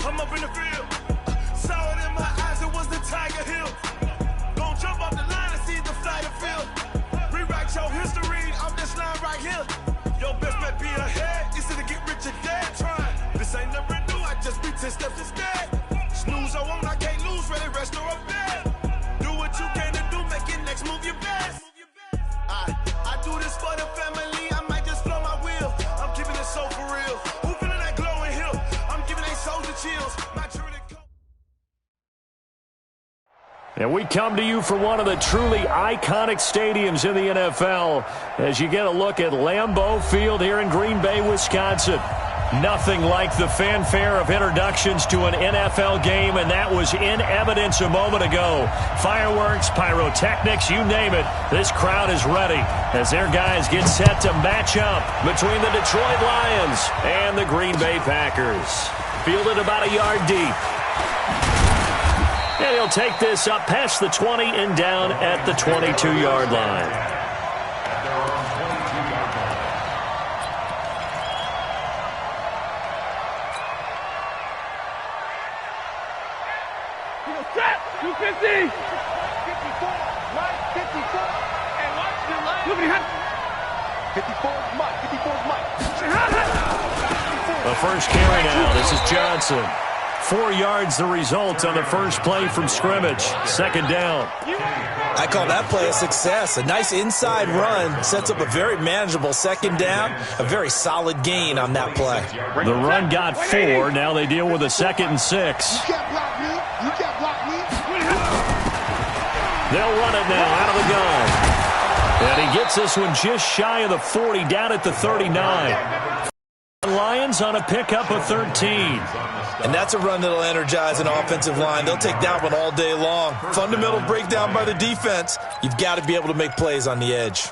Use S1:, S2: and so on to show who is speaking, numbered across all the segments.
S1: I'm up in the field. Saw it in my eyes, it was the Tiger Hill. Don't jump off the line and see the flight of field. Rewrite your history on this line right here. Your best bet be ahead, easy to get rich or dead trying. This ain't never new, I just be 10 steps instead. Snooze or won't, I can't lose, ready, rest or a bed. Do what you can to do, make your next move your best. I do this for the family, I might just blow my wheel. I'm keeping it so for real. Who feeling that glowing hill? I'm giving they souls the chills. My journey.
S2: And we come to you from one of the truly iconic stadiums in the NFL as you get a look at Lambeau Field here in Green Bay, Wisconsin. Nothing like the fanfare of introductions to an NFL game, and that was in evidence a moment ago. Fireworks, pyrotechnics, you name it. This crowd is ready as their guys get set to match up between the Detroit Lions and the Green Bay Packers. Fielded about a yard deep. And he'll take this up past the 20 and down at the 22-yard line.
S3: Set! 250! 54, Mike, 54, and watch your leg. 54, Mike, 54, Mike.
S2: The first carry now, this is Johnson. 4 yards the result on the first play from scrimmage. Second down.
S4: I call that play a success. A nice inside run sets up a very manageable second down. A very solid gain on that play.
S2: The run got 4. Now they deal with a 2nd and 6.
S3: You can't block me. You can't block me.
S2: They'll run it now out of the gun. And he gets this one just shy of the 40, down at the 39. Lions on a pickup of 13.
S4: And that's a run that'll energize an offensive line. They'll take that one all day long. Fundamental breakdown by the defense. You've got to be able to make plays on the edge.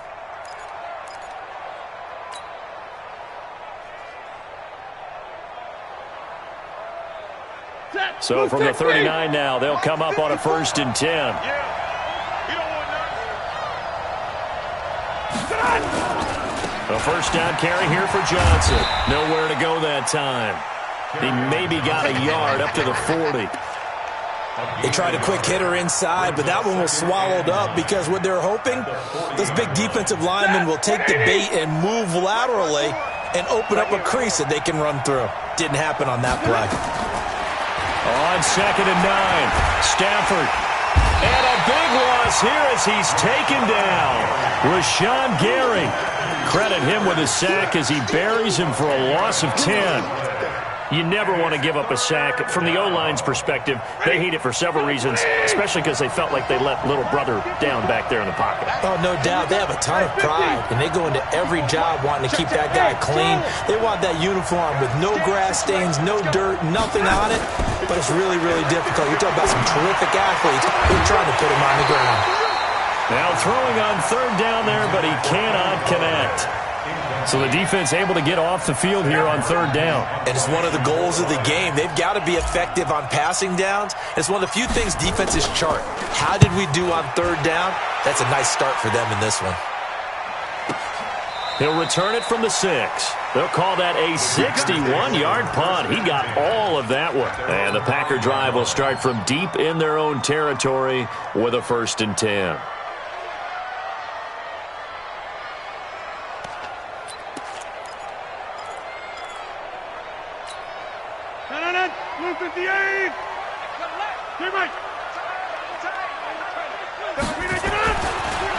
S2: So from the 39 now, they'll come up on a 1st and 10. A first down carry here for Johnson. Nowhere to go that time. He maybe got a yard up to the 40.
S4: They tried a quick hitter inside, but that one was swallowed up because what they're hoping, those big defensive linemen will take the bait and move laterally and open up a crease that they can run through. Didn't happen on that play.
S2: On 2nd and 9, Stafford. And a big loss here as he's taken down. Rashawn Gary. Credit him with a sack as he buries him for a loss of 10. You never want to give up a sack. From the O-line's perspective, they hate it for several reasons, especially because they felt like they let little brother down back there in the pocket.
S4: Oh, no doubt. They have a ton of pride, and they go into every job wanting to keep that guy clean. They want that uniform with no grass stains, no dirt, nothing on it, but it's really, really difficult. You're talking about some terrific athletes who are trying to put him on the ground.
S2: Now throwing on 3rd down there, but he cannot connect. So the defense able to get off the field here on 3rd down.
S4: And it's one of the goals of the game. They've got to be effective on passing downs. It's one of the few things defenses chart. How did we do on 3rd down? That's a nice start for them in this one.
S2: He'll return it from the 6. They'll call that a 61-yard punt. He got all of that one. And the Packer drive will start from deep in their own territory with a 1st and 10.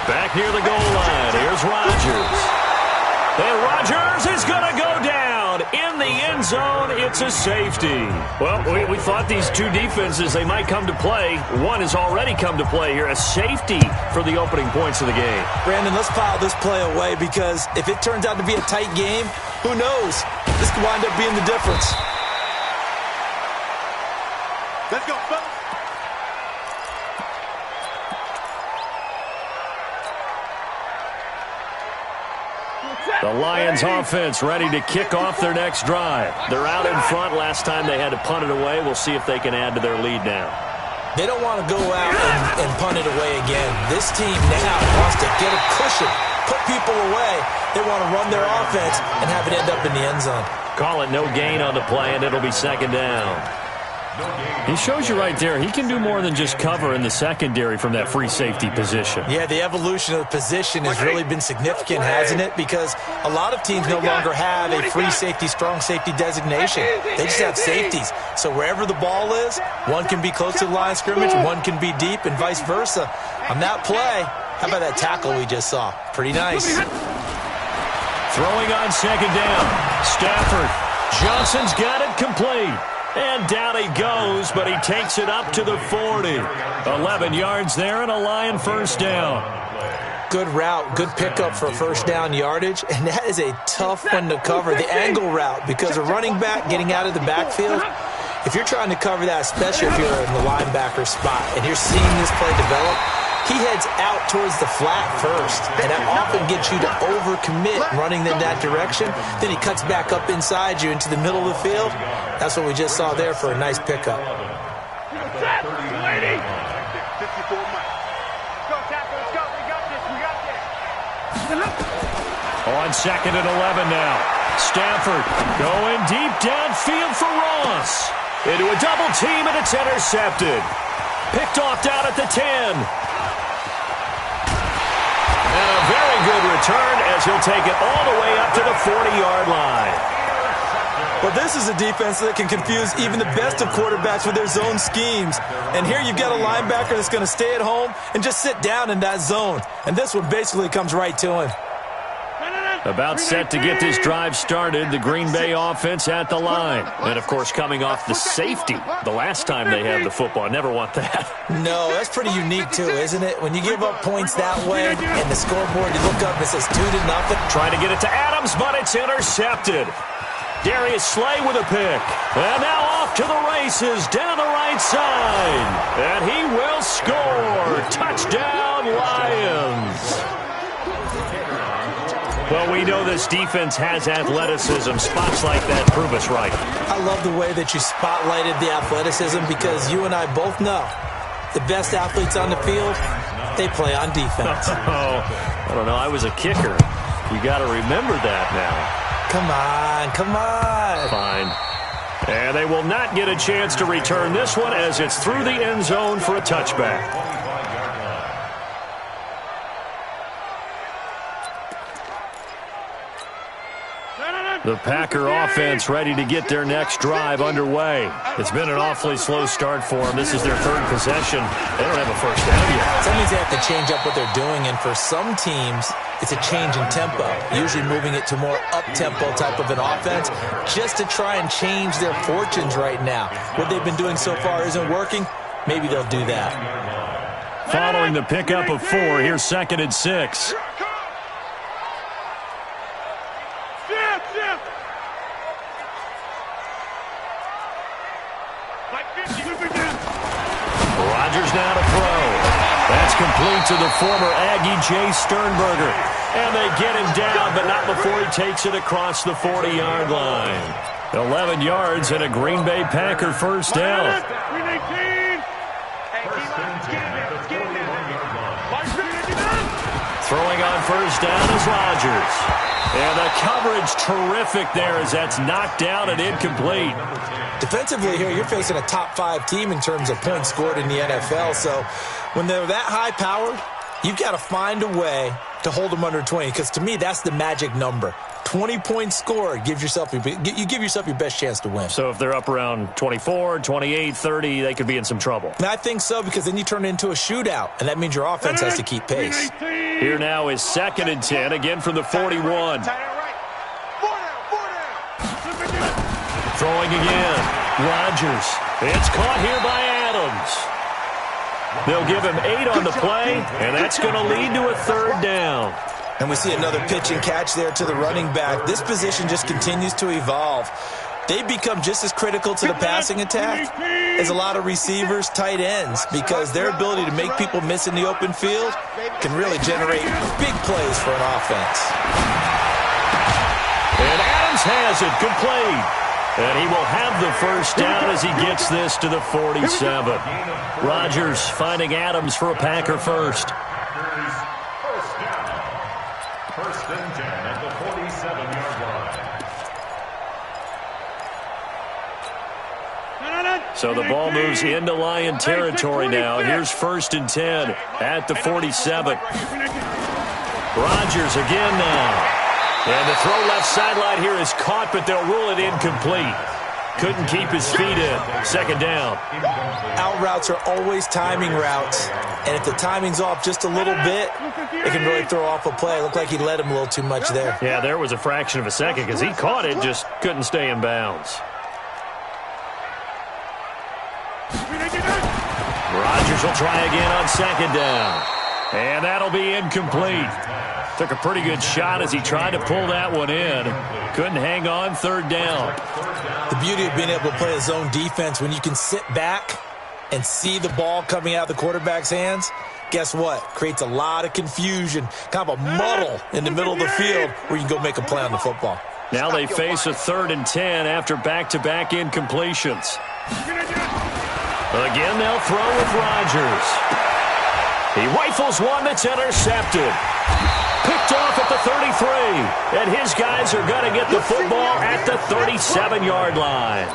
S2: Back near the goal line. Here's Rodgers. And Rodgers is going to go down in the end zone. It's a safety. Well, we thought these two defenses, they might come to play. One has already come to play here. A safety for the opening points of the game.
S4: Brandon, let's pile this play away because if it turns out to be a tight game, who knows? This could wind up being the difference.
S3: Let's go, fellas.
S2: The Lions offense ready to kick off their next drive. They're out in front. Last time they had to punt it away. We'll see if they can add to their lead now.
S4: They don't want to go out and punt it away again. This team now wants to get a cushion, put people away. They want to run their offense and have it end up in the end zone.
S2: Call it no gain on the play, and it'll be 2nd down. He shows you right there, he can do more than just cover in the secondary from that free safety position.
S4: Yeah, the evolution of the position has really been significant, hasn't it? Because a lot of teams no longer have a free safety, strong safety designation. They just have safeties. So wherever the ball is, one can be close to the line of scrimmage, one can be deep, and vice versa. On that play, how about that tackle we just saw? Pretty nice.
S2: Throwing on second down. Stafford. Johnson's got it complete. And down he goes, but he takes it up to the 40. 11 yards there and a Lion first down.
S4: Good route, good pickup for first down yardage, and that is a tough one to cover, the angle route, because a running back getting out of the backfield, if you're trying to cover that, especially if you're in the linebacker spot, and you're seeing this play develop, he heads out towards the flat first, and that often gets you to overcommit running in that direction. Then he cuts back up inside you into the middle of the field. That's what we just saw there for a nice pickup.
S2: On second and 11 now. Stafford going deep downfield for Ross. Into a double team, and it's intercepted. Picked off down at the 10. And a very good return as he'll take it all the way up to the 40-yard line.
S4: But this is a defense that can confuse even the best of quarterbacks with their zone schemes. And here you've got a linebacker that's going to stay at home and just sit down in that zone. And this one basically comes right to him.
S2: About set to get this drive started, the Green Bay offense at the line. And, of course, coming off the safety the last time they had the football. Never want that.
S4: No, that's pretty unique, too, isn't it? When you give up points that way and the scoreboard, you look up and it says 2-0.
S2: Trying to get it to Adams, but it's intercepted. Darius Slay with a pick. And now off to the races down the right side. And he will score. Touchdown, Lions. Well, we know this defense has athleticism. Spots like that prove us right.
S4: I love the way that you spotlighted the athleticism because you and I both know the best athletes on the field, they play on defense.
S2: Oh, I don't know. I was a kicker. You got to remember that now.
S4: Come on, come on.
S2: Fine. And they will not get a chance to return this one as it's through the end zone for a touchback. The Packer offense ready to get their next drive underway. It's been an awfully slow start for them. This is their third possession. They don't have a first down yet.
S4: That means they have to change up what they're doing, and for some teams, it's a change in tempo, usually moving it to more up-tempo type of an offense just to try and change their fortunes right now. What they've been doing so far isn't working. Maybe they'll do that.
S2: Following the pickup of 4, here's second and 6. Rodgers now to throw. That's complete to the former Aggie Jay Sternberger. And they get him down, but not before he takes it across the 40-yard line. 11 yards and a Green Bay Packer first down. Throwing on first down is Rodgers. And the coverage terrific there as that's knocked down and incomplete.
S4: Defensively here, you're facing a top-5 team in terms of points scored in the NFL. So when they're that high-powered, you've got to find a way to hold them under 20. Because to me, that's the magic number. 20 points scored, you give yourself your best chance to win.
S2: So if they're up around 24, 28, 30, they could be in some trouble.
S4: And I think so, because then you turn it into a shootout, and that means your offense has to keep pace.
S2: Here now is second and 10, again from the 41. Throwing again. Rodgers. It's caught here by Adams. They'll give him 8 on the play, and that's going to lead to a third down.
S4: And we see another pitch and catch there to the running back. This position just continues to evolve. They become just as critical to the passing attack as a lot of receivers, tight ends, because their ability to make people miss in the open field can really generate big plays for an offense.
S2: And Adams has it complete. And he will have the first down as he gets this to the 47. Rodgers finding Adams for a Packer first.
S1: First and 10 at the 47-yard line.
S2: So the ball moves into Lion territory now. Here's 1st and 10 at the 47. Rodgers again now. And the throw left sideline here is caught, but they'll rule it incomplete. Couldn't keep his feet in. 2nd down.
S4: Out routes are always timing routes. And if the timing's off just a little bit, it can really throw off a play. It looked like he led him a little too much there.
S2: Yeah, there was a fraction of a second because he caught it, just couldn't stay in bounds. Rodgers will try again on 2nd down. And that'll be incomplete. Took a pretty good shot as he tried to pull that one in. Couldn't hang on. 3rd down.
S4: The beauty of being able to play a zone defense when you can sit back and see the ball coming out of the quarterback's hands, guess what? Creates a lot of confusion, kind of a muddle in the middle of the field where you can go make a play on the football.
S2: Now they face a 3rd and 10 after back-to-back incompletions. Again, they'll throw with Rodgers. He rifles one that's intercepted. Picked off at the 33. And his guys are going to get the football at the 37-yard line.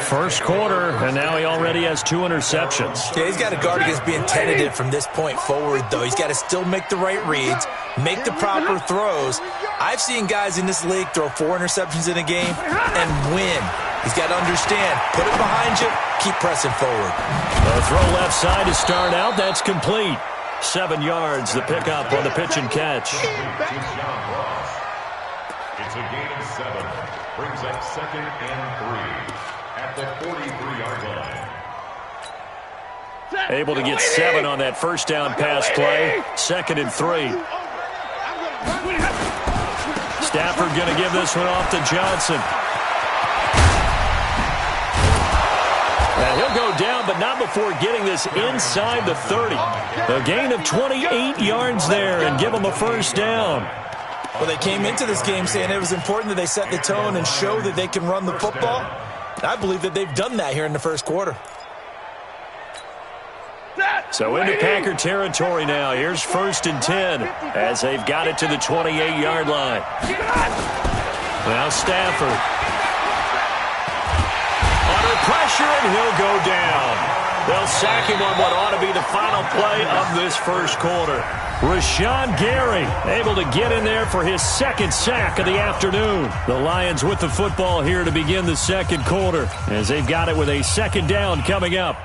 S2: First quarter, and now he already has 2 interceptions.
S4: Yeah, he's got to guard against being tentative from this point forward, though. He's got to still make the right reads, make the proper throws. I've seen guys in this league throw 4 interceptions in a game and win. He's got to understand, put it behind you, keep pressing forward.
S2: A throw left side to start out. That's complete. 7 yards, the pickup on the pitch and catch.
S5: It's a gain of 7. Brings up 2nd and 3 at the 43-yard line.
S2: Able to get 7 on that first down pass play. 2nd and 3. Stafford going to give this one off to Johnson. And he'll go down, but not before getting this inside the 30. A gain of 28 yards there and give them a first down.
S4: Well, they came into this game saying it was important that they set the tone and show that they can run the football. And I believe that they've done that here in the first quarter.
S2: So into Packer territory now. Here's 1st and 10 as they've got it to the 28-yard line. Now Stafford. Under pressure, and he'll go down. They'll sack him on what ought to be the final play of this first quarter. Rashawn Gary able to get in there for his 2nd sack of the afternoon. The Lions with the football here to begin the second quarter as they've got it with a 2nd down coming up.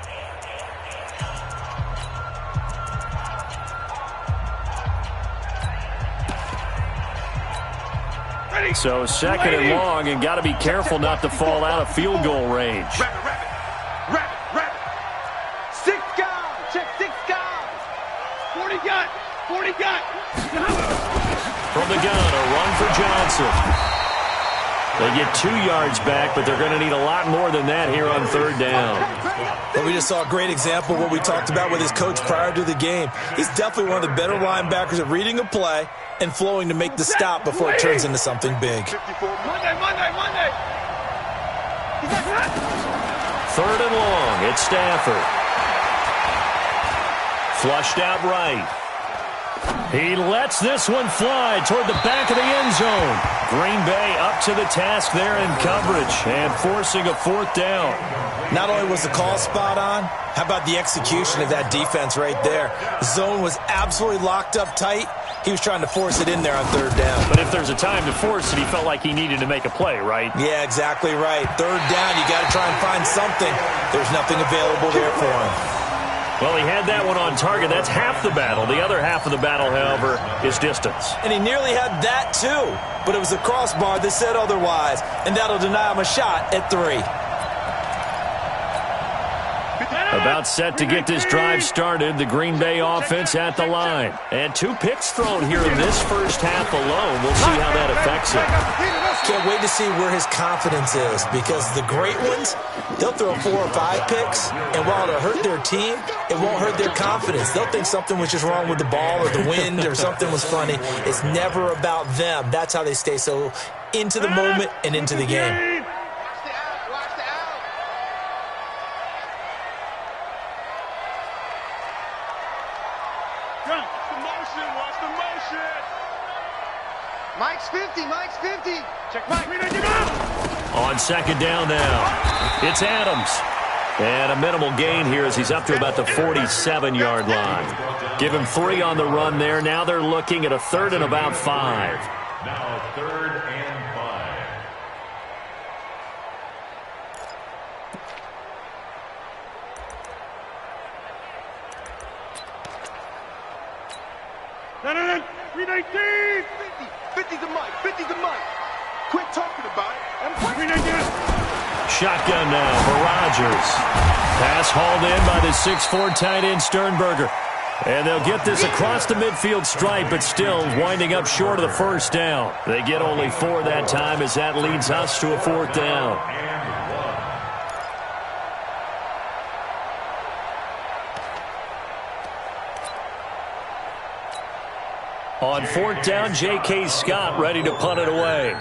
S2: So 2nd and long, and got to be careful not to fall out of field goal range.
S3: Rapid. 6 guys. Check 6 guys. 40 gun. 40 gun.
S2: From the gun, a run for Johnson. They get 2 yards back, but they're going to need a lot more than that here on 3rd down.
S4: Well, we just saw a great example of what we talked about with his coach prior to the game. He's definitely one of the better linebackers at reading a play and flowing to make the stop before it turns into something big.
S3: Monday.
S2: 3rd and long, it's Stafford. Flushed out right. He lets this one fly toward the back of the end zone. Green Bay up to the task there in coverage and forcing a 4th down.
S4: Not only was the call spot on, how about the execution of that defense right there? The zone was absolutely locked up tight. He was trying to force it in there on 3rd down.
S2: But if there's a time to force it, he felt like he needed to make a play, right?
S4: Yeah, exactly right. 3rd down, you got to try and find something. There's nothing available there for him.
S2: Well, he had that one on target. That's half the battle. The other half of the battle, however, is distance.
S4: And he nearly had that too. But it was a crossbar that said otherwise. And that'll deny him a shot at 3.
S2: About set to get this drive started, the Green Bay offense at the line. And 2 picks thrown here in this first half alone. We'll see how that affects him.
S4: Can't wait to see where his confidence is, because the great ones, they'll throw 4 or 5 picks, and while it'll hurt their team, it won't hurt their confidence. They'll think something was just wrong with the ball or the wind or something was funny. It's never about them. That's how they stay so into the moment and into the game.
S3: Mike's 50. Check Mike.
S2: On second down now, it's Adams. And a minimal gain here as he's up to about the 47-yard line. Give him 3 on the run there. Now they're looking at a 3rd and about 5.
S5: Now 3rd and 5.
S3: No. 319. 50 to Mike. 50 to Mike. Quit talking about it. 319.
S2: Shotgun now for Rodgers. Pass hauled in by the 6'4" tight end Sternberger. And they'll get this across the midfield stripe, but still winding up short of the first down. They get only 4 that time as that leads us to a 4th down. On 4th down, J.K. Scott ready to punt it away.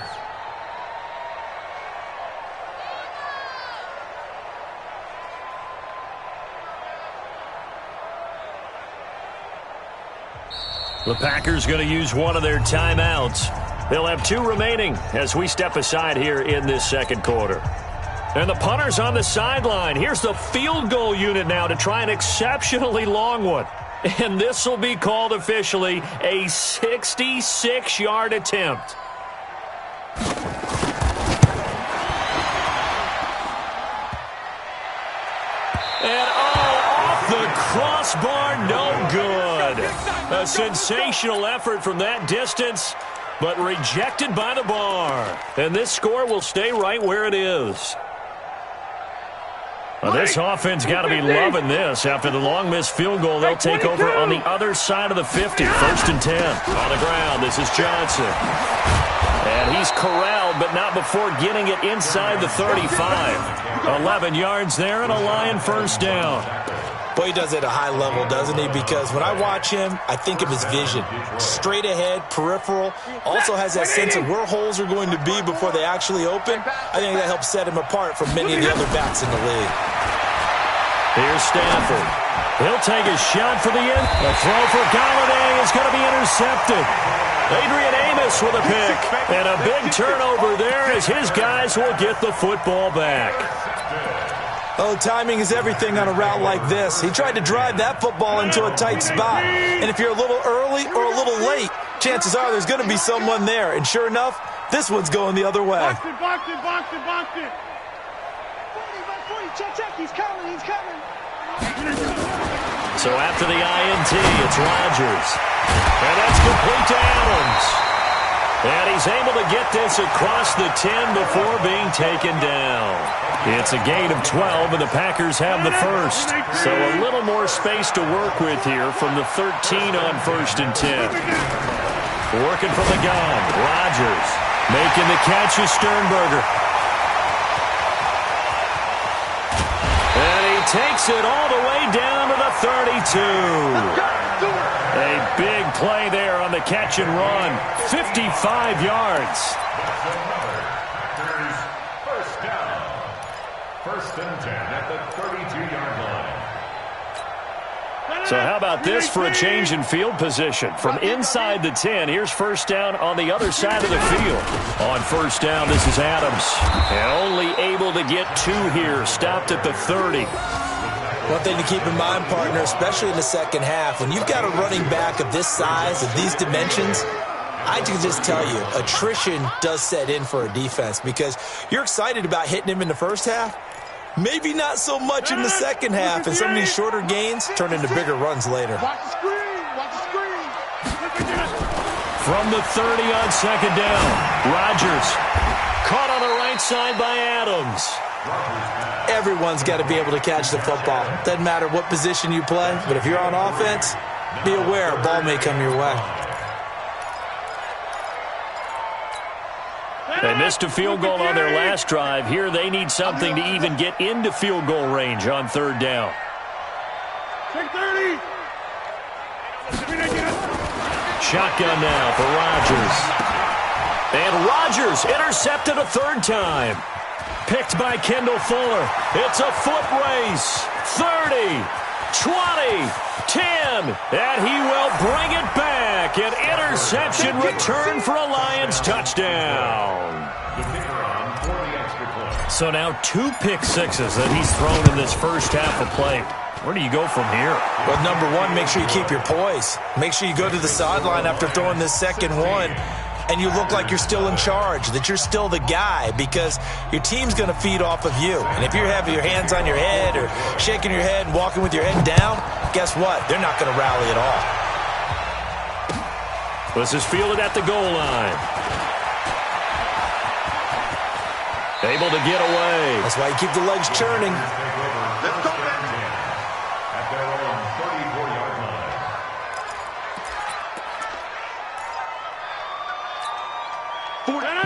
S2: The Packers going to use one of their timeouts. They'll have 2 remaining as we step aside here in this second quarter. And the punter's on the sideline. Here's the field goal unit now to try an exceptionally long one. And this will be called officially a 66-yard attempt. And off the crossbar, no good. A sensational effort from that distance, but rejected by the bar. And this score will stay right where it is. Well, this offense got to be loving this. After the long missed field goal, they'll take over on the other side of the 50. 1st and 10. On the ground, this is Johnson. And he's corralled, but not before getting it inside the 35. 11 yards there and a Lion 1st down.
S4: Boy, he does it at a high level, doesn't he? Because when I watch him, I think of his vision. Straight ahead, peripheral. Also has that sense of where holes are going to be before they actually open. I think that helps set him apart from many of the other backs in the league.
S2: Here's Stafford. He'll take a shot for the end. The throw for Galladay is going to be intercepted. Adrian Amos with a pick. And a big turnover there as his guys will get the football back.
S4: Oh, timing is everything on a route like this. He tried to drive that football into a tight spot. And if you're a little early or a little late, chances are there's going to be someone there. And sure enough, this one's going the other way.
S3: Box it. Check. He's coming.
S2: So after the INT, it's Rodgers. And that's complete to Adams. And he's able to get this across the 10 before being taken down. It's a gain of 12, and the Packers have the first. So a little more space to work with here from the 13 on 1st and 10. Working from the gun, Rodgers making the catch is Sternberger. And he takes it all the way down to the 32. A big play there on the catch and run. 55 yards.
S5: First down. 1st and 10 at the 32-yard line.
S2: So how about this for a change in field position? From inside the 10, here's 1st down on the other side of the field. On 1st down, this is Adams. And only able to get 2 here. Stopped at the 30.
S4: One thing to keep in mind, partner, especially in the second half, when you've got a running back of this size, of these dimensions, I can just tell you, attrition does set in for a defense because you're excited about hitting him in the first half. Maybe not so much in the second half, and some of these shorter gains turn into bigger runs later.
S3: Watch the screen.
S2: From the 30 on 2nd down, Rodgers caught on the right side by Adams.
S4: Everyone's got to be able to catch the football. Doesn't matter what position you play, but if you're on offense, be aware a ball may come your way.
S2: They missed a field goal on their last drive. Here they need something to even get into field goal range on 3rd down.
S3: Take 30.
S2: Shotgun now for Rodgers. And Rodgers intercepted a 3rd time. Picked by Kendall Fuller. It's a foot race. 30, 20, 10. And he will bring it back. An interception return for a Lions touchdown.
S5: The kicker on for the extra
S2: So now 2 pick sixes that he's thrown in this first half of play. Where do you go from here?
S4: Well, number one, make sure you keep your poise. Make sure you go to the sideline after throwing this second one, and you look like you're still in charge, that you're still the guy, because your team's going to feed off of you. And if you're having your hands on your head or shaking your head and walking with your head down, guess what? They're not going to rally at all.
S2: This is fielded at the goal line. Able to get away.
S4: That's why you keep the legs churning.
S3: Let's go, man.
S5: At their own 34-yard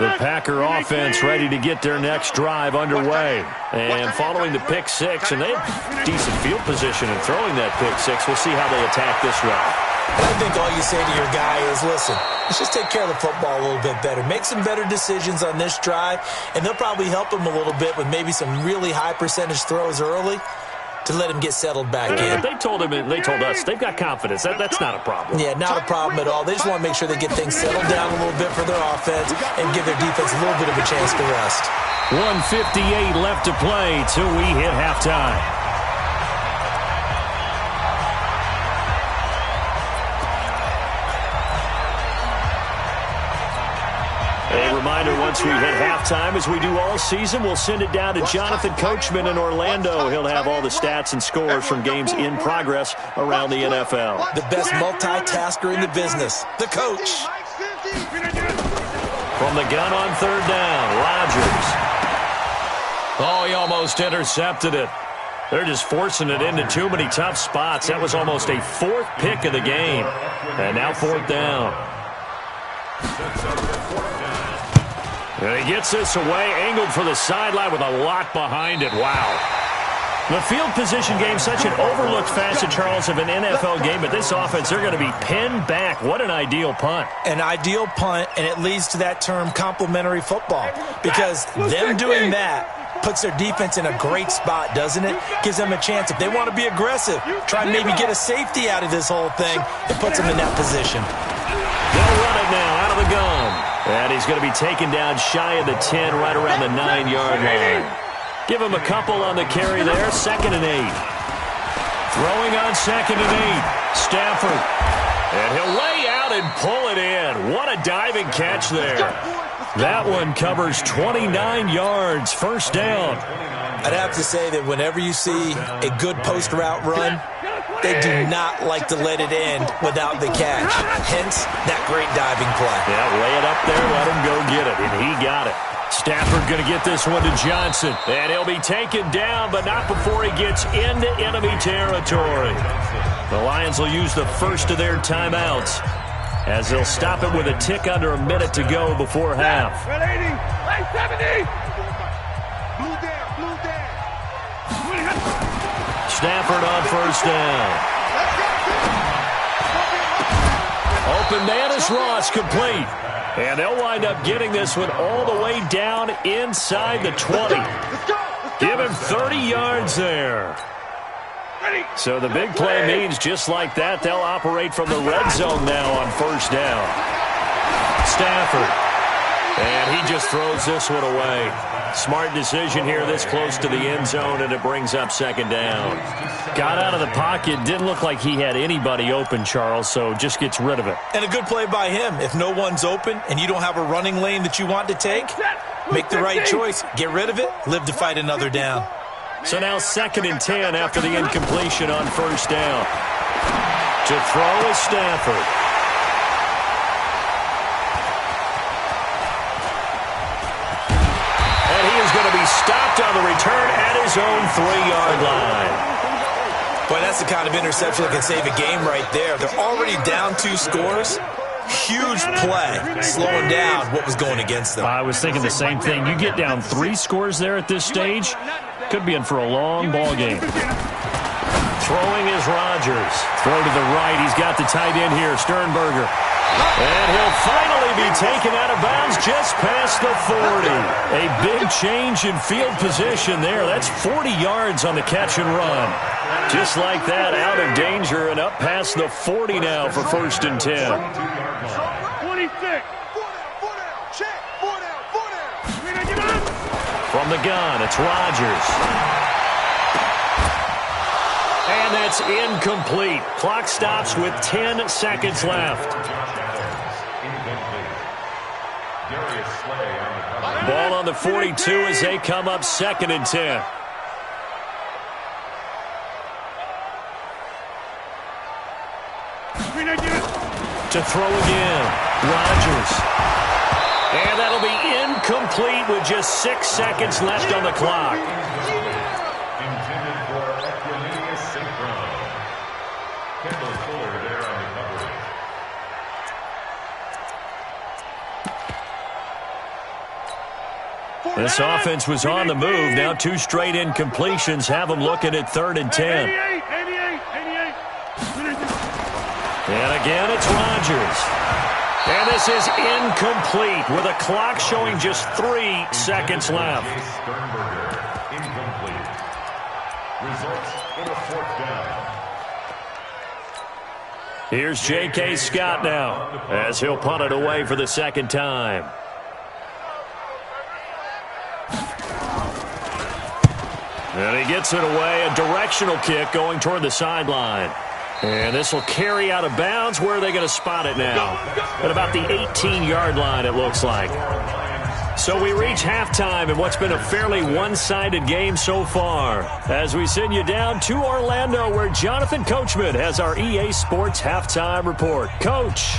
S5: line.
S2: The Packer offense ready to get their next drive underway. And following the pick six, and they have decent field position in throwing that pick six. We'll see how they attack this drive.
S4: And I think all you say to your guy is, listen, let's just take care of the football a little bit better. Make some better decisions on this drive, and they'll probably help him a little bit with maybe some really high percentage throws early to let him get settled back in.
S2: They told us they've got confidence. That's not a problem.
S4: Yeah, not a problem at all. They just want to make sure they get things settled down a little bit for their offense and give their defense a little bit of a chance to rest.
S2: 1:58 left to play till we hit halftime. A reminder, once we hit halftime, as we do all season, we'll send it down to Jonathan Coachman in Orlando. He'll have all the stats and scores from games in progress around the NFL.
S4: The best multitasker in the business, the coach.
S2: From the gun on third down, Rodgers. Oh, he almost intercepted it. They're just forcing it into too many tough spots. That was almost a 4th pick of the game. And now 4th down. And he gets this away, angled for the sideline with a lot behind it. Wow. The field position game, such an overlooked facet, Charles, of an NFL game, but this offense, they're going to be pinned back. What an ideal punt.
S4: An ideal punt, and it leads to that term complementary football, because them doing that puts their defense in a great spot, doesn't it? Gives them a chance. If they want to be aggressive, try and maybe get a safety out of this whole thing, it puts them in that position.
S2: They'll run it now out of the gun. And he's going to be taken down shy of the 10, right around the 9-yard line. Give him a couple on the carry there. 2nd and 8. Throwing on 2nd and 8. Stafford. And he'll lay out and pull it in. What a diving catch there. That one covers 29 yards. First down.
S4: I'd have to say that whenever you see a good post route run, they do not like to let it end without the catch. Hence, that great diving play.
S2: Yeah, lay it up there, let him go get it, and he got it. Stafford going to get this one to Johnson, and he'll be taken down, but not before he gets into enemy territory. The Lions will use the first of their timeouts as they'll stop it with a tick under a minute to go before half.
S3: 80, 70. Blue down.
S2: Stafford on first down. Open man is Ross, complete. And they'll wind up getting this one all the way down inside the 20. Give him 30 yards there. So the big play means just like that, they'll operate from the red zone now on first down. Stafford. And he just throws this one away. Smart decision here this close to the end zone, and it brings up 2nd down. Got out of the pocket. Didn't look like he had anybody open, Charles, so just gets rid of it.
S4: And a good play by him. If no one's open and you don't have a running lane that you want to take, make the right choice. Get rid of it. Live to fight another down.
S2: So now 2nd and 10 after the incompletion on first down. To throw is Stafford. Going to be stopped on the return at his own 3-yard line.
S4: Boy, that's the kind of interception that can save a game right there. They're already down 2 scores. Huge play, slowing down what was going against them.
S2: I was thinking the same thing. You get down 3 scores there at this stage, could be in for a long ball game. Throwing is Rodgers. Throw to the right. He's got the tight end here, Sternberger. And he'll finally be taken out of bounds just past the 40. A big change in field position there. That's 40 yards on the catch and run. Just like that, out of danger and up past the 40 now for 1st and 10.
S3: 26. 4 down, check. 4 down.
S2: From the gun, it's Rodgers. And that's incomplete. Clock stops with 10 seconds left. Ball on the 42 as they come up 2nd and 10. To throw again, Rodgers. And that'll be incomplete with just 6 seconds left on the clock.
S5: Intended for Equinemius St. Brown. Kendall Fuller there on the coverage.
S2: This offense was on the move. Now 2 straight incompletions have them looking at 3rd and 10.
S3: 88.
S2: And again, it's Rodgers. And this is incomplete with a clock showing just 3 seconds left.
S5: Sternberger, incomplete. Results in a 4th down.
S2: Here's J.K. Scott now as he'll punt it away for the 2nd time. And he gets it away, a directional kick going toward the sideline. And this will carry out of bounds. Where are they going to spot it now? At about the 18-yard line, it looks like. So we reach halftime in what's been a fairly one-sided game so far. As we send you down to Orlando, where Jonathan Coachman has our EA Sports Halftime Report. Coach.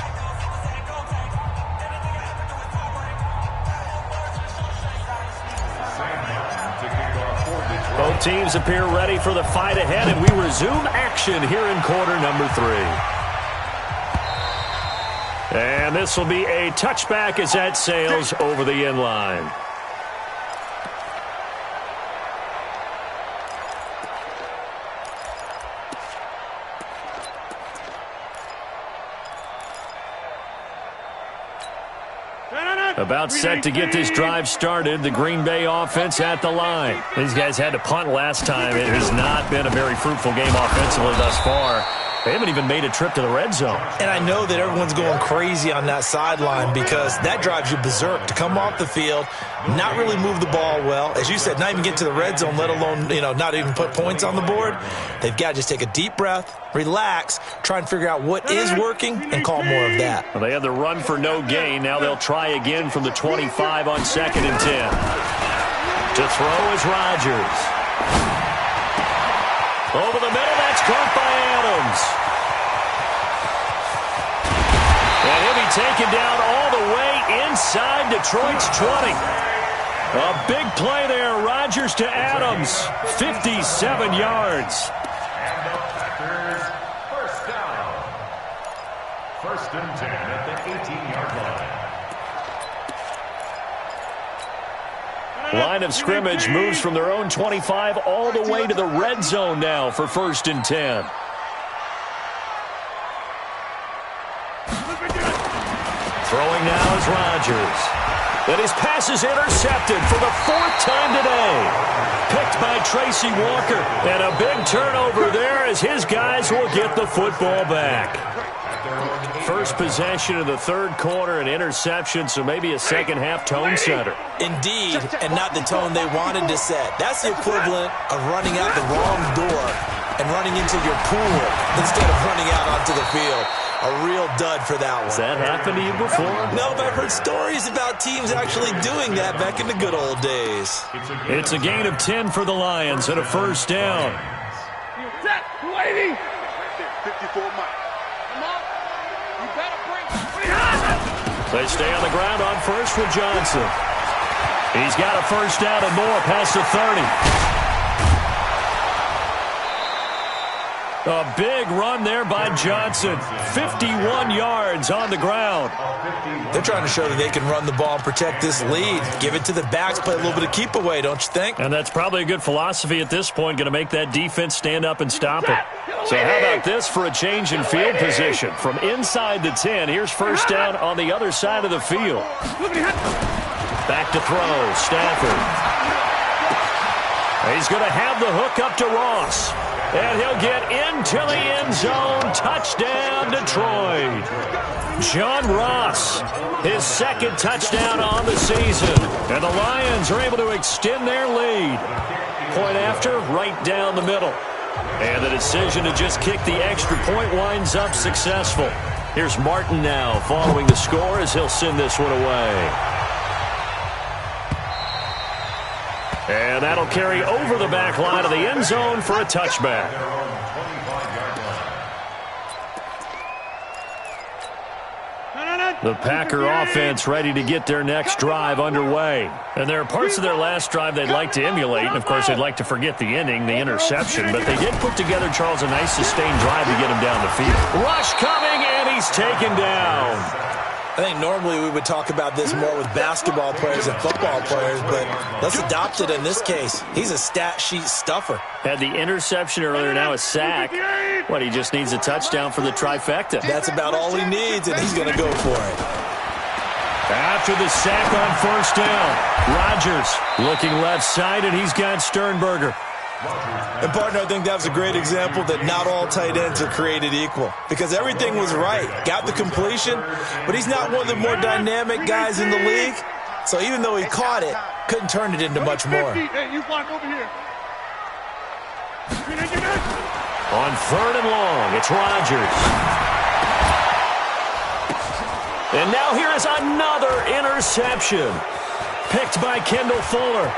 S2: Both teams appear ready for the fight ahead, and we resume action here in quarter number 3. And this will be a touchback as that sails over the end line. About set to get this drive started. The Green Bay offense at the line. These guys had to punt last time. It has not been a very fruitful game offensively thus far. They haven't even made a trip to the red zone.
S4: And I know that everyone's going crazy on that sideline because that drives you berserk to come off the field, not really move the ball well. As you said, not even get to the red zone, let alone, not even put points on the board. They've got to just take a deep breath, relax, try and figure out what is working, and call more of that.
S2: Well, they had the run for no gain. Now they'll try again from the 25 on 2nd and 10. To throw is Rodgers. Over the middle, that's caught by Adams. And he'll be taken down all the way inside Detroit's 20. A big play there, Rodgers to Adams, 57 yards.
S5: And the Packers, 1st down. 1st and 10 at the 18-yard line.
S2: Line of scrimmage moves from their own 25 all the way to the red zone now for 1st and 10. Throwing now is Rodgers. And his pass is intercepted for the 4th time today. Picked by Tracy Walker. And a big turnover there as his guys will get the football back. First possession of the 3rd quarter, an interception, so maybe a second-half tone setter.
S4: Indeed, and not the tone they wanted to set. That's the equivalent of running out the wrong door and running into your pool instead of running out onto the field. A real dud for that one.
S2: Has that happened to you before?
S4: No, but I've heard stories about teams actually doing that back in the good old days.
S2: It's a gain of 10 for the Lions and a 1st down.
S3: Set, 280. 54 miles. Come on. You better bring.
S2: They stay on the ground on 1st with Johnson. He's got a 1st down and more past the 30. A big run there by Johnson. 51 yards on the ground.
S4: They're trying to show that they can run the ball and protect this lead. Give it to the backs, play a little bit of keep away, don't you think?
S2: And that's probably a good philosophy at this point, going to make that defense stand up and stop it. So how about this for a change in field position? From inside the 10, here's 1st down on the other side of the field. Back to throw, Stafford. He's going to have the hook up to Ross. And he'll get into the end zone. Touchdown, Detroit. John Ross, his second touchdown on the season. And the Lions are able to extend their lead. Point after, right down the middle. And the decision to just kick the extra point winds up successful. Here's Martin now following the score as he'll send this one away. And that'll carry over the back line of the end zone for a touchback. The Packer offense ready to get their next drive underway. And there are parts of their last drive they'd like to emulate. And, of course, they'd like to forget the ending, the interception. But they did put together, Charles, a nice sustained drive to get him down the field. Rush coming, and he's taken down.
S4: I think normally we would talk about this more with basketball players and football players, but let's adopt it in this case. He's a stat sheet stuffer.
S2: Had the interception earlier, now a sack. What, he just needs a touchdown for the trifecta.
S4: That's about all he needs, and he's going to go for it.
S2: After the sack on first down, Rodgers looking left side, and he's got Sternberger.
S4: And, partner, I think that was a great example that not all tight ends are created equal because everything was right. Got the completion, but he's not one of the more dynamic guys in the league. So even though he caught it, couldn't turn it into much more.
S3: Hey, you block over here.
S2: On third and long, it's Rodgers. And now here is another interception. Picked by Kendall Fuller.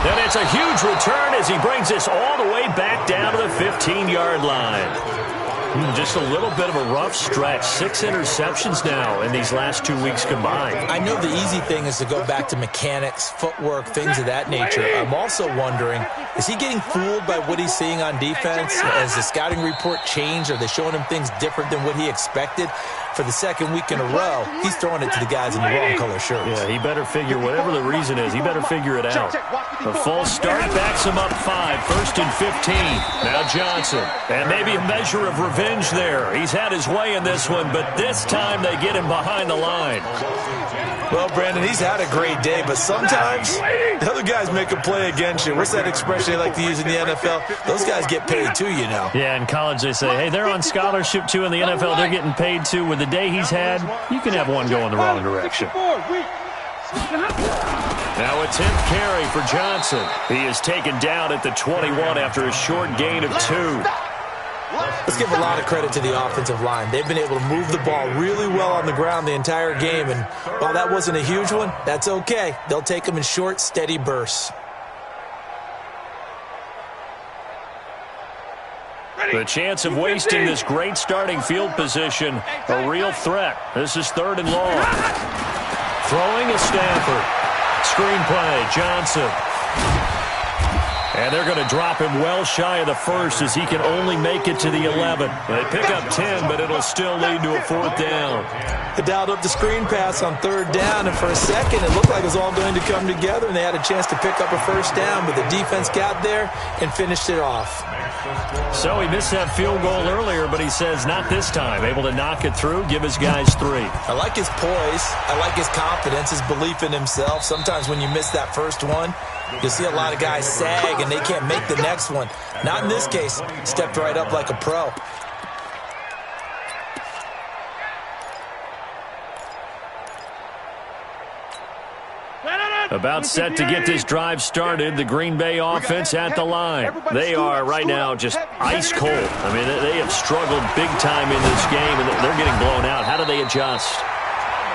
S2: And it's a huge return as he brings this all the way back down to the 15-yard line. Just a little bit of a rough stretch. 6 interceptions now in these last 2 weeks combined.
S4: I know the easy thing is to go back to mechanics, footwork, things of that nature. I'm also wondering, is he getting fooled by what he's seeing on defense? Has the scouting report changed? Are they showing him things different than what he expected? For the second week in a row, he's throwing it to the guys in the wrong color shirts.
S2: Yeah, he better figure, whatever the reason is, he better figure it out. A false start backs him up 5, 1st and 15. Now Johnson. And maybe a measure of revenge there. He's had his way in this one, but this time they get him behind the line.
S4: Well, Brandon, he's had a great day, but sometimes the other guys make a play against you. What's that expression they like to use in the NFL? Those guys get paid too, you know.
S2: Yeah, in college they say, hey, they're on scholarship too. In the NFL, they're getting paid too. With the day he's had, you can have one go in the wrong direction. Now a 10th carry for Johnson. He is taken down at the 21 after a short gain of 2.
S4: Let's give a lot of credit to the offensive line. They've been able to move the ball really well on the ground the entire game, and while that wasn't a huge one, that's okay. They'll take them in short, steady bursts.
S2: The chance of wasting this great starting field position, a real threat. This is 3rd and long. Throwing is Stafford. Screenplay, Johnson. And they're going to drop him well shy of the 1st as he can only make it to the 11. They pick up 10, but it'll still lead to a 4th down.
S4: They dialed up the screen pass on 3rd down, and for a second it looked like it was all going to come together, and they had a chance to pick up a 1st down, but the defense got there and finished it off.
S2: So he missed that field goal earlier, but he says not this time. Able to knock it through, give his guys 3.
S4: I like his poise. I like his confidence, his belief in himself. Sometimes when you miss that first one, you'll see a lot of guys sag and they can't make the next one. Not in this case. Stepped right up like a pro.
S2: About set to get this drive started, the Green Bay offense at the line. They are right now just ice cold. I mean, they have struggled big time in this game, and they're getting blown out. How do they adjust?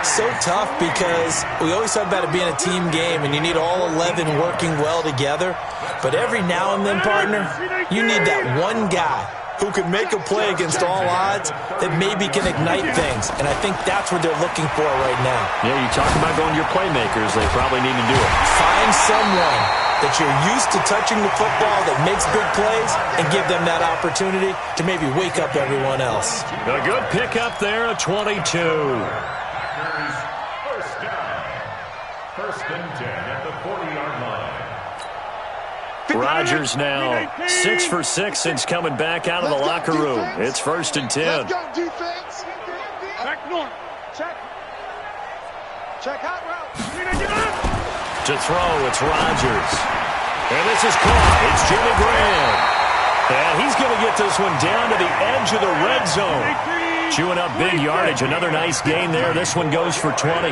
S4: So tough because we always talk about it being a team game, and you need all 11 working well together. But every now and then, partner, you need that one guy who can make a play against all odds that maybe can ignite things. And I think that's what they're looking for right now.
S2: Yeah, you talk about going to your playmakers. They probably need to do it.
S4: Find someone that you're used to touching the football that makes big plays and give them that opportunity to maybe wake up everyone else.
S2: A good pickup there, a 22.
S5: First down. 1st and 10 at the 40-yard line.
S2: Rodgers now 6 for 6 since coming back out of the locker room. It's 1st and 10.
S3: Let's go, defense. Back north. Check. Check hot route.
S2: To throw, it's Rodgers. And this is caught. It's Jimmy Graham. And he's going to get this one down to the edge of the red zone. Chewing up big yardage. Another nice gain there. This one goes for 20.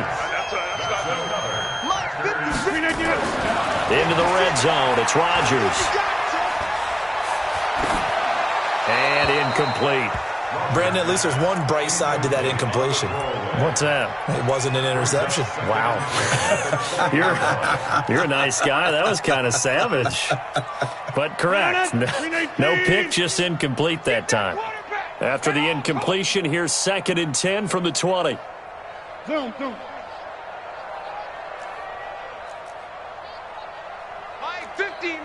S2: Into the red zone. It's Rodgers. And incomplete.
S4: Brandon, at least there's one bright side to that incompletion.
S2: What's that?
S4: It wasn't an interception.
S2: Wow. You're a nice guy. That was kind of savage. But correct. No pick, just incomplete that time. After the incompletion, here's 2nd and 10 from the 20.
S3: Zoom. Mike 50.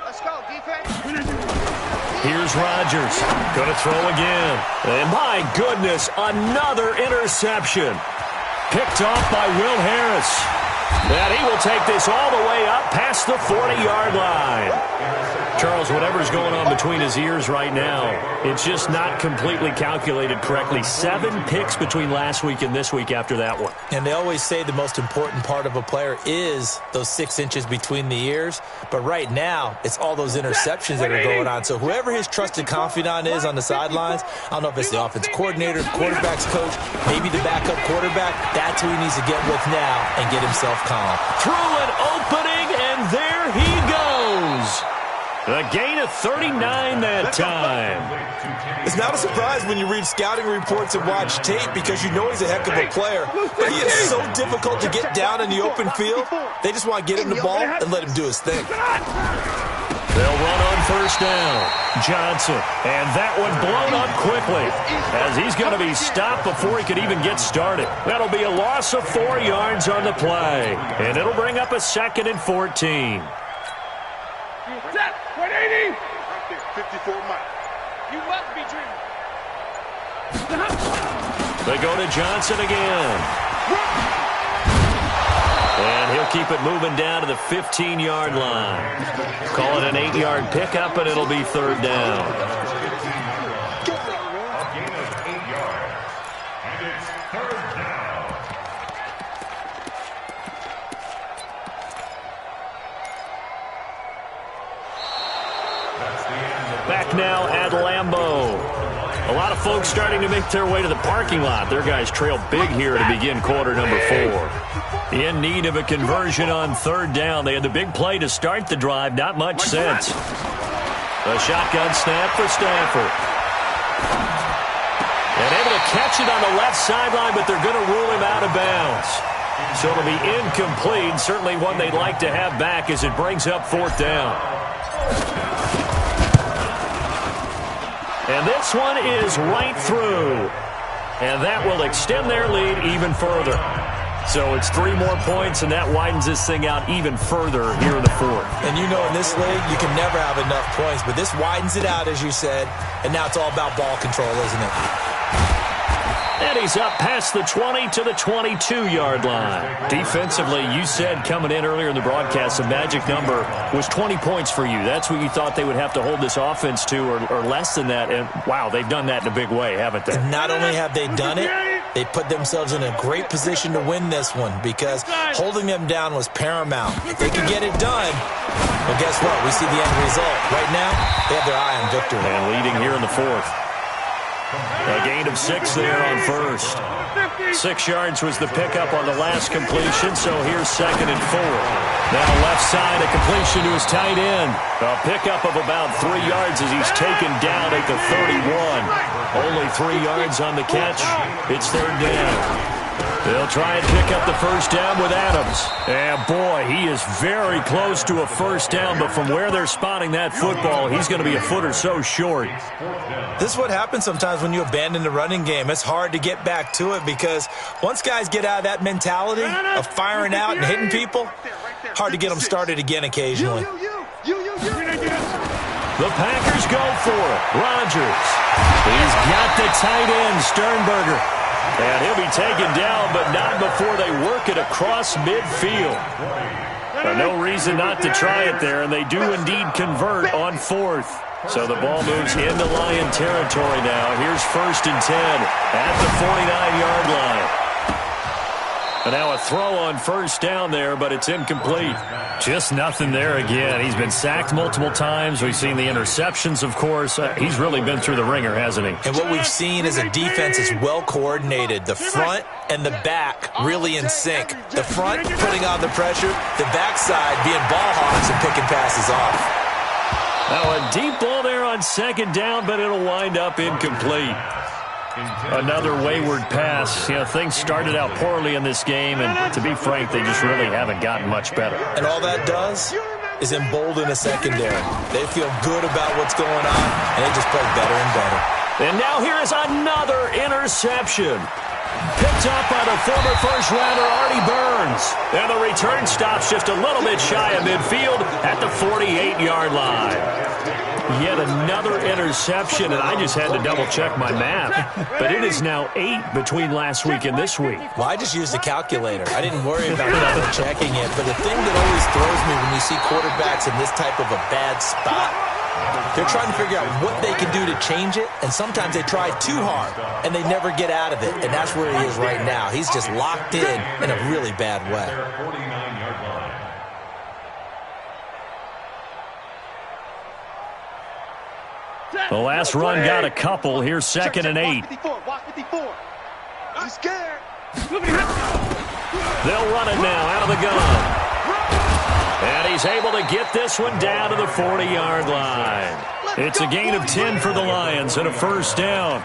S3: Let's go, defense.
S2: Here's Rodgers. Going to throw again. And my goodness, another interception. Picked off by Will Harris. And he will take this all the way up past the 40-yard line. Charles, whatever's going on between his ears right now, it's just not completely calculated correctly. 7 picks between last week and this week after that one.
S4: And they always say the most important part of a player is those 6 inches between the ears. But right now, it's all those interceptions that are going on. So whoever his trusted confidant is on the sidelines, I don't know if it's the offensive coordinator, quarterback's coach, maybe the backup quarterback, that's who he needs to get with now and get himself calm.
S2: Through an opening, and there he goes. A gain of 39 that time.
S4: It's not a surprise when you read scouting reports and watch tape because you know he's a heck of a player. But he is so difficult to get down in the open field. They just want to get him the ball and let him do his thing.
S2: They'll run on first down. Johnson. And that one blown up quickly as he's going to be stopped before he could even get started. That'll be a loss of 4 yards on the play. And it'll bring up a 2nd and 14.
S3: Set. 180. 54 Mike. You must be dreaming.
S2: They go to Johnson again. And he'll keep it moving down to the 15-yard line. Call it an 8-yard pickup, and it'll be 3rd down.
S5: A gain of 8 yards. And it's 3rd down.
S2: Back now at Lambeau. A lot of folks starting to make their way to the parking lot. Their guys trail big here to begin quarter number 4. In need of a conversion on 3rd down. They had the big play to start the drive. Not much sense. A shotgun snap for Stafford. And able to catch it on the left sideline, but they're going to rule him out of bounds. So it'll be incomplete. Certainly one they'd like to have back as it brings up 4th down. And this one is right through. And that will extend their lead even further. So it's 3 more points, and that widens this thing out even further here in the 4th.
S4: And you know in this league, you can never have enough points. But this widens it out, as you said. And now it's all about ball control, isn't it?
S2: And he's up past the 20 to the 22-yard line. Defensively, you said coming in earlier in the broadcast, the magic number was 20 points for you. That's what you thought they would have to hold this offense to, or less than that. And, wow, they've done that in a big way, haven't they?
S4: And not only have they done it, they put themselves in a great position to win this one because holding them down was paramount. If they could get it done, well, guess what? We see the end result. Right now, they have their eye on victory.
S2: And leading here in the 4th. A gain of 6 there on 1st. 6 yards was the pickup on the last completion, so here's 2nd and 4. Now left side, a completion to his tight end. A pickup of about 3 yards as he's taken down at the 31. Only 3 yards on the catch. It's 3rd down. They'll try and pick up the first down with Adams. And boy, he is very close to a first down, but from where they're spotting that football, he's going to be a foot or so short.
S4: This is what happens sometimes when you abandon the running game. It's hard to get back to it because once guys get out of that mentality of firing out and hitting people, hard to get them started again occasionally.
S2: The Packers go for it. Rodgers. He's got the tight end, Sternberger. And he'll be taken down, but not before they work it across midfield. No reason not to try it there, and they do indeed convert on 4th. So the ball moves into Lion territory now. Here's 1st and 10 at the 49-yard line. And now a throw on first down there, but it's incomplete. Just nothing there again. He's been sacked multiple times. We've seen the interceptions, of course. He's really been through the ringer, hasn't he?
S4: And what we've seen is a defense that's well coordinated. The front and the back really in sync. The front putting on the pressure, the backside being ball hawks and picking passes off.
S2: Now a deep ball there on second down, but it'll wind up incomplete. Another wayward pass. You know, things started out poorly in this game, and to be frank, they just really haven't gotten much better.
S4: And all that does is embolden a secondary. They feel good about what's going on, and they just play better and better.
S2: And now here is another interception. Picked up by the former first-rounder Artie Burns. And the return stops just a little bit shy of midfield at the 48-yard line. Yet another interception, and I just had to double-check my math. But it is now 8 between last week and this week.
S4: Well, I just used a calculator. I didn't worry about double-checking it. But the thing that always throws me when you see quarterbacks in this type of a bad spot, they're trying to figure out what they can do to change it, and sometimes they try too hard, and they never get out of it, and that's where he is right now. He's just locked in a really bad way.
S2: The last run got a couple. Here's 2nd and 8.
S3: Walk 54. I'm scared.
S2: They'll run it now out of the gun. And he's able to get this one down to the 40-yard line. It's a gain of 10 for the Lions and a first down.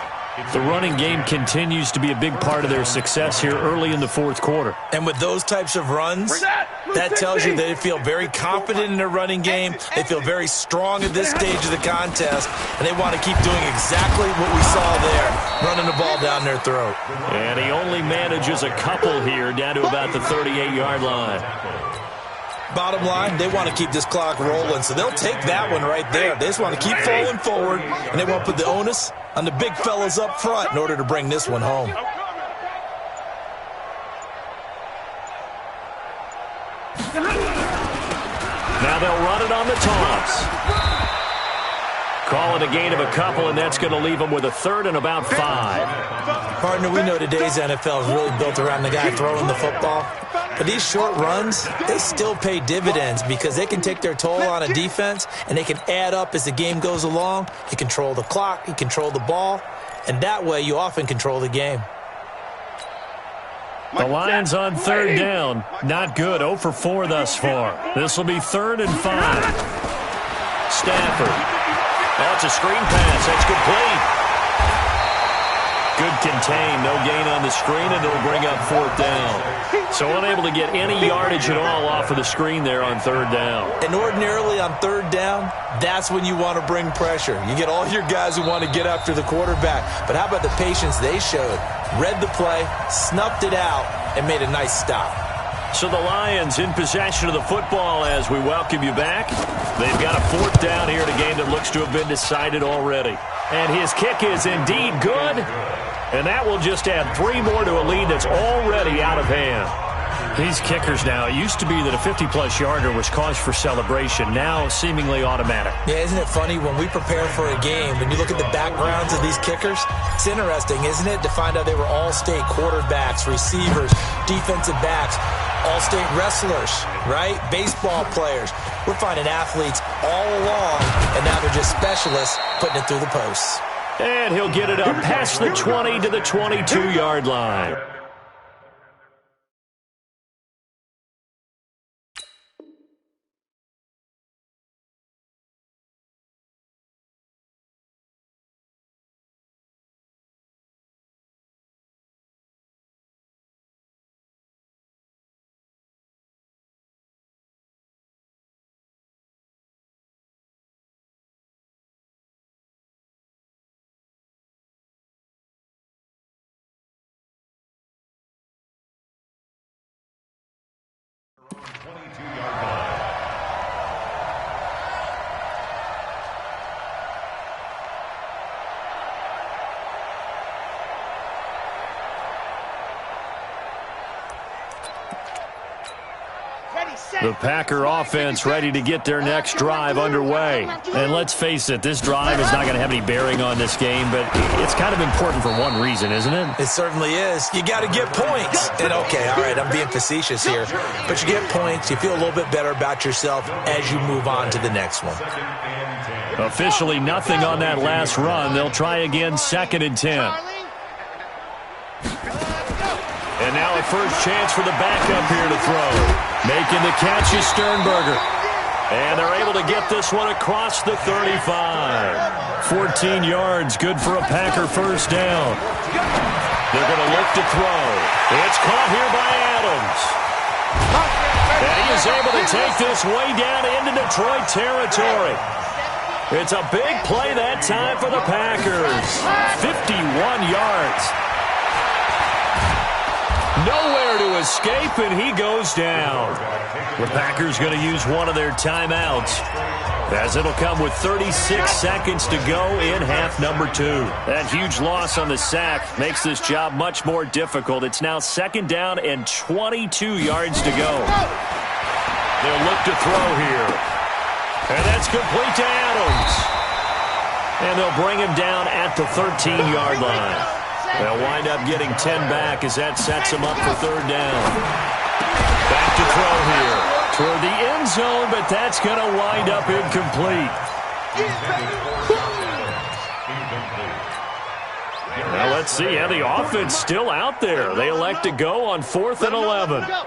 S2: The running game continues to be a big part of their success here early in the fourth quarter.
S4: And with those types of runs, that tells you they feel very confident in their running game. They feel very strong at this stage of the contest, and they want to keep doing exactly what we saw there, running the ball down their throat.
S2: And he only manages a couple here down to about the 38-yard line.
S4: Bottom line, they want to keep this clock rolling, so they'll take that one right there. They just want to keep falling forward, and they want to put the onus on the big fellas up front in order to bring this one home.
S2: Now they'll run it on the toss. Call it a gain of a couple, and that's going to leave them with a 3rd and about 5.
S4: Partner, we know today's NFL is really built around the guy throwing the football. But these short runs, they still pay dividends because they can take their toll on a defense, and they can add up as the game goes along. You control the clock, you control the ball, and that way you often control the game.
S2: The Lions on 3rd down. Not good. 0 for 4 thus far. This will be 3rd and 5. Stafford. Oh, it's a screen pass. That's complete. Good contain. No gain on the screen, and it'll bring up 4th down. So unable to get any yardage at all off of the screen there on 3rd down.
S4: And ordinarily on 3rd down, that's when you want to bring pressure. You get all your guys who want to get after the quarterback. But how about the patience they showed? Read the play, snuffed it out, and made a nice stop.
S2: So the Lions in possession of the football as we welcome you back. They've got a 4th down here in a game that looks to have been decided already. And his kick is indeed good. And that will just add 3 more to a lead that's already out of hand. These kickers now, it used to be that a 50-plus yarder was cause for celebration. Now seemingly automatic.
S4: Yeah, isn't it funny when we prepare for a game, when you look at the backgrounds of these kickers, it's interesting, isn't it, to find out they were all-state quarterbacks, receivers, defensive backs, all-state wrestlers, right? Baseball players. We're finding athletes all along, and now they're just specialists putting it through the posts.
S2: And he'll get it up past the 20 to the 22-yard line. The Packer offense ready to get their next drive underway. And let's face it, this drive is not going to have any bearing on this game, but it's kind of important for one reason, isn't it?
S4: It certainly is. You got to get points. And okay, all right, I'm being facetious here, but you get points, you feel a little bit better about yourself as you move on to the next one.
S2: Officially nothing on that last run. They'll try again, 2nd and 10. And now a first chance for the backup here to throw. Making the catch is Sternberger. And they're able to get this one across the 35. 14 yards, good for a Packer first down. They're going to look to throw. It's caught here by Adams. And he is able to take this way down into Detroit territory. It's a big play that time for the Packers. 51 yards. Nowhere to escape, and he goes down. The Packers going to use one of their timeouts, as it'll come with 36 seconds to go in half number 2. That huge loss on the sack makes this job much more difficult. It's now 2nd down and 22 yards to go. They'll look to throw here. And that's complete to Adams. And they'll bring him down at the 13-yard line. They'll wind up getting 10 back as that sets them up for 3rd down. Back to throw here. Toward the end zone, but that's going to wind up incomplete. Now let's see. Yeah, the offense still out there. They elect to go on 4th and 11.
S3: Go.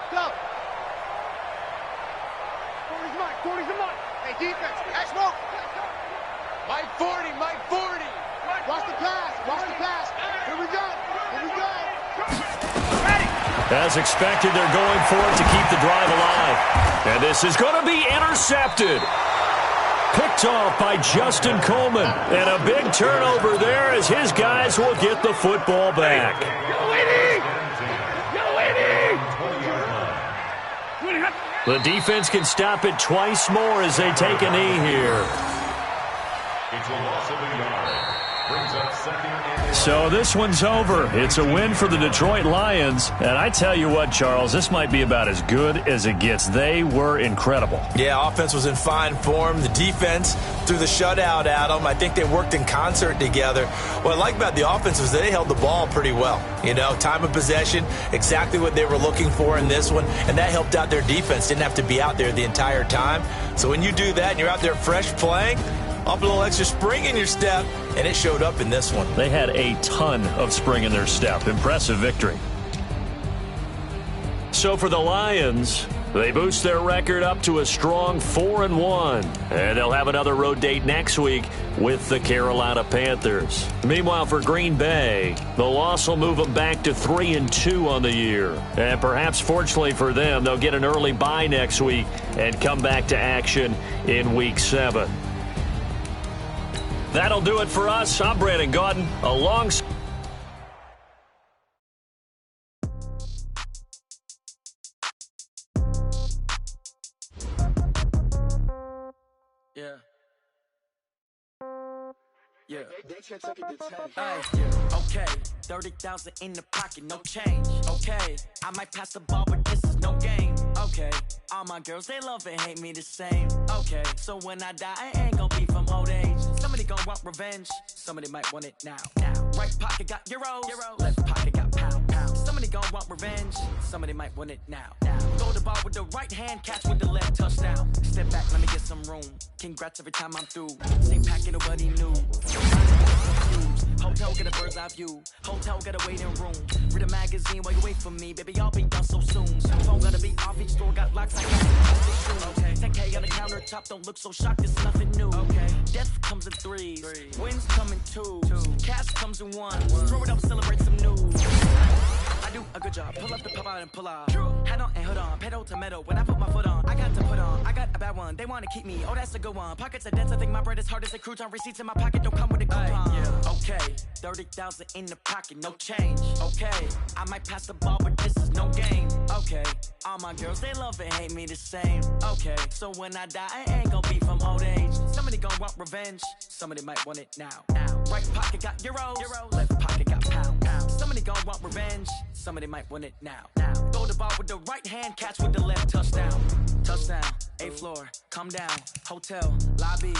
S3: 40's the mark. Hey, defense. Hey, smoke. Mike 40. Watch the pass. Here we go.
S2: As expected, they're going for it to keep the drive alive. And this is going to be intercepted. Picked off by Justin Coleman. And a big turnover there as his guys will get the football back. The defense can stop it twice more as they take a knee here.
S5: It's a loss of a yard. Brings up 2nd and...
S2: So this one's over. It's a win for the Detroit Lions. And I tell you what, Charles, this might be about as good as it gets. They were incredible.
S4: Yeah, offense was in fine form. The defense threw the shutout at them. I think they worked in concert together. What I like about the offense is they held the ball pretty well. You know, time of possession, exactly what they were looking for in this one. And that helped out their defense. Didn't have to be out there the entire time. So when you do that and you're out there fresh playing, up a little extra spring in your step, and it showed up in this one.
S2: They had a ton of spring in their step. Impressive victory. So for the Lions, they boost their record up to a strong 4-1. And they'll have another road date next week with the Carolina Panthers. Meanwhile, for Green Bay, the loss will move them back to 3-2 on the year. And perhaps fortunately for them, they'll get an early bye next week and come back to action in Week 7. That'll do it for us. I'm Brandon Gaudin, alongside...
S6: Yeah. Okay, 30,000 in the pocket, no change. Okay, I might pass the ball, but this is no game. Okay, all my girls, they love and hate me the same. Okay, so when I die, I ain't gonna be from old age. Somebody gonna want revenge, somebody might want it now. Right pocket got euros, left pocket got pounds. Somebody gonna want revenge, somebody might want it now. Throw the ball with the right hand, catch with the left, touchdown. Step back, let me get some room. Congrats every time I'm through. Same packet, nobody knew. Hotel get a bird's eye view. Hotel get a waiting room. Read a magazine while you wait for me. Baby, I'll be done so soon. Phone gotta be off, each store got locks. I got okay. 10K on the countertop, don't look so shocked, it's nothing new. Okay. Death comes in threes. Wins come in twos. Cash comes in one. Throw it up, celebrate some news. I do a good job. Pull up the pop out and pull out. Head on and hood on. Pedal to metal. When I put my foot on, I got to put on. I got a bad one. They want to keep me. Oh, that's a good one. Pockets are dense. I think my bread is hard as a crouton. Receipts in my pocket don't come with a coupon. Okay, 30,000 in the pocket, no change. Okay, I might pass the ball, but this is no game. Okay, all my girls, they love and hate me the same. Okay, so when I die, I ain't gonna be from old age. Somebody gonna want revenge. revenge. Somebody might want it now. Right pocket got euros, left pocket got pound. Somebody gon' want revenge. Somebody might want it now. Throw the ball with the right hand, catch with the left. Touchdown, touchdown. 8th floor, come down. Hotel, lobby.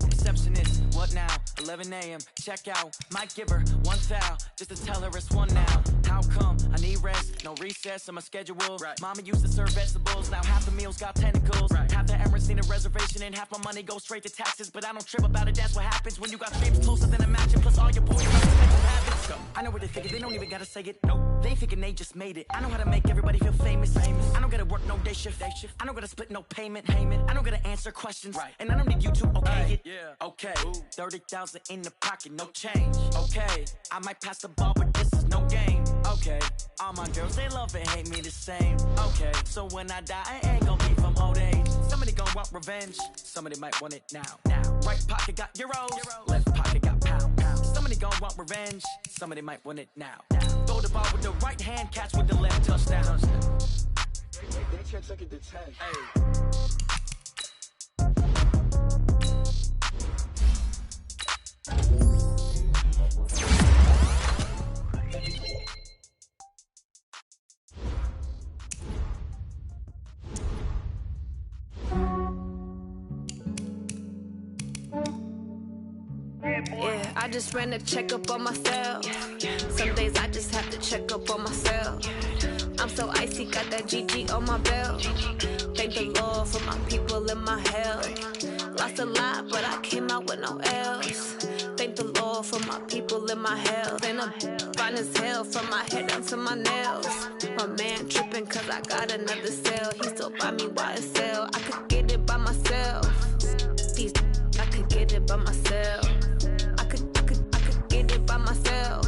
S6: Receptionist, what now? 11 a.m. check out. Might give her one foul just to tell her it's one now. How come? I need rest, no recess in my schedule. Right. Mama used to serve vegetables, now half the meals got tentacles. Right. Half the Emirates need a reservation and half my money goes straight to taxes. But I don't trip about it, that's what happens when you got streams closer than a matching. Plus all your boys got respective habits. I know what they figure, they don't even gotta say it. Nope. They thinking they just made it. I know how to make everybody feel famous. I don't gotta work no day shift. I don't gotta split no payment. I don't gotta answer questions. Right. And I don't need you to okay it. Yeah. Okay. 30,000 in the pocket, no change. Okay. I might pass the ball, but this is no game. Okay. All my girls, they love and hate me the same. Okay. So when I die, I ain't gonna be from old age. Somebody gon' want revenge. Somebody might want it now. Right pocket got euros. Left pocket got pound. Somebody gon' want revenge. Somebody might want it now. Throw the ball with the right hand, catch with the left. Touchdown.
S3: They can't take it to 10.
S7: Yeah, I just ran a checkup on myself. Some days I just have to check up on myself. I'm so icy, got that GG on my belt. Thank the Lord for my people in my health. Lost a lot, but I came out with no L's. Thank the Lord for my people in my health. And I'm fine as hell from my head down to my nails. My man tripping cause I got another cell. He still buy me YSL. I could get it by myself. These I could get it by myself. I could get it by myself.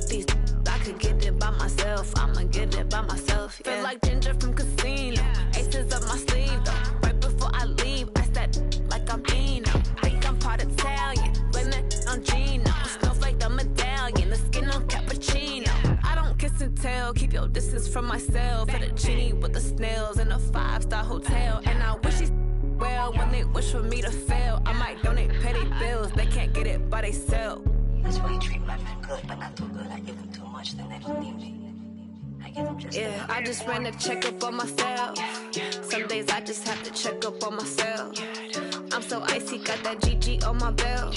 S7: These I could get it by myself. I'ma get it by myself. Yeah. Feel like Ginger from Casino. Aces up my sleeve though. Right before I leave, I said like I'm Dino. Think I'm part Italian. Blame it on Gino. Snowflake the medallion. The skin on cappuccino. I don't kiss and tell. Keep your distance from myself. Fettuccine with the snails in a 5-star hotel. And I wish he's well when they wish for me to fail. I might donate petty bills. They can't get it by they self.
S8: That's why you treat my men good, but not too good. I give them too much, then they don't need me. I give them just
S7: yeah, I just ran a checkup on myself. Some days I just have to check up on myself. I'm so icy, got that GG on my belt.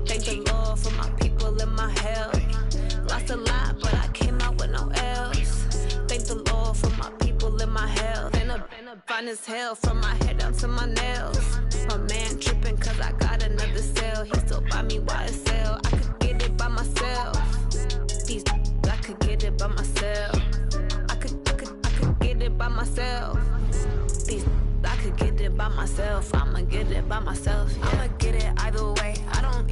S7: Thank the Lord for my people in my health. Lost a lot, but I came out with no L's. Thank the Lord for my people in my health. And I'm fine as hell from my head down to my nails. My man tripping cause I got another cell. He still buy me YSL. I could get it by myself. These I could get it by myself. I could get it by myself. These I could get it by myself. I'ma get it by myself. Yeah. I'ma get it either way. I don't